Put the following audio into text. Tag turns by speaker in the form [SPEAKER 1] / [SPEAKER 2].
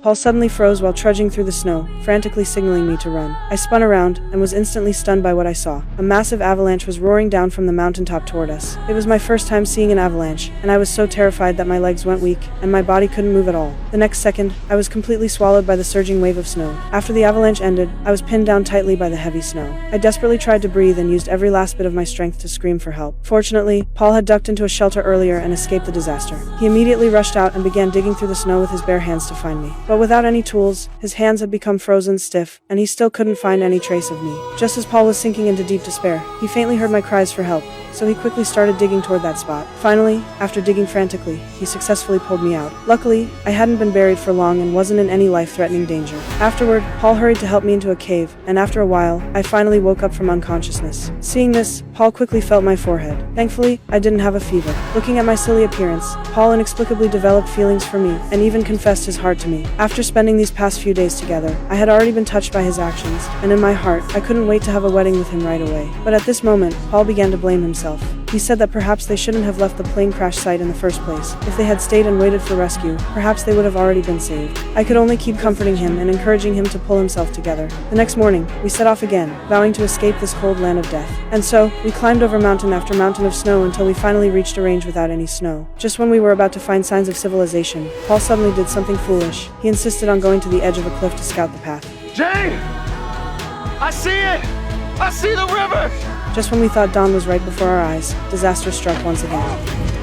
[SPEAKER 1] Paul suddenly froze while trudging through the snow, frantically signaling me to run. I spun around and was instantly stunned by what I saw. A massive avalanche was roaring down from the mountaintop toward us. It was my first time seeing an avalanche, and I was so terrified that my legs went weak and my body couldn't move at all. The next second, I was completely swallowed by the surging wave of snow. After the avalanche ended, I was pinned down tightly by the heavy snow. I desperately tried to breathe and used every last bit of my strength to scream for help. Fortunately, Paul had ducked into a shelter earlier and escaped the disaster. He immediately rushed out and began digging through the snow with his bare hands to find me. But without any tools, his hands had become frozen stiff, and he still couldn't find any trace of me. Just as Paul was sinking into deep despair, he faintly heard my cries for help, so he quickly started digging toward that spot. Finally, after digging frantically, he successfully pulled me out. Luckily, I hadn't been buried for long and wasn't in any life-threatening danger. Afterward, Paul hurried to help me into a cave, and after a while, I finally woke up from unconsciousness. Seeing this, Paul quickly felt my forehead. Thankfully, I didn't have a fever. Looking at my silly appearance, Paul inexplicably developed feelings for me, and even confessed his heart to me. After spending these past few days together, I had already been touched by his actions, and in my heart, I couldn't wait to have a wedding with him right away. But at this moment, Paul began to blame himself. He said that perhaps they shouldn't have left the plane crash site in the first place. If they had stayed and waited for rescue, perhaps they would have already been saved. I could only keep comforting him and encouraging him to pull himself together. The next morning, we set off again, vowing to escape this cold land of death. And so, we climbed over mountain after mountain of snow until we finally reached a range without any snow. Just when we were about to find signs of civilization, Paul suddenly did something foolish. He insisted on going to the edge of a cliff to scout the path.
[SPEAKER 2] Jay! I see it! I see the river!
[SPEAKER 1] Just when we thought dawn was right before our eyes, disaster struck once again.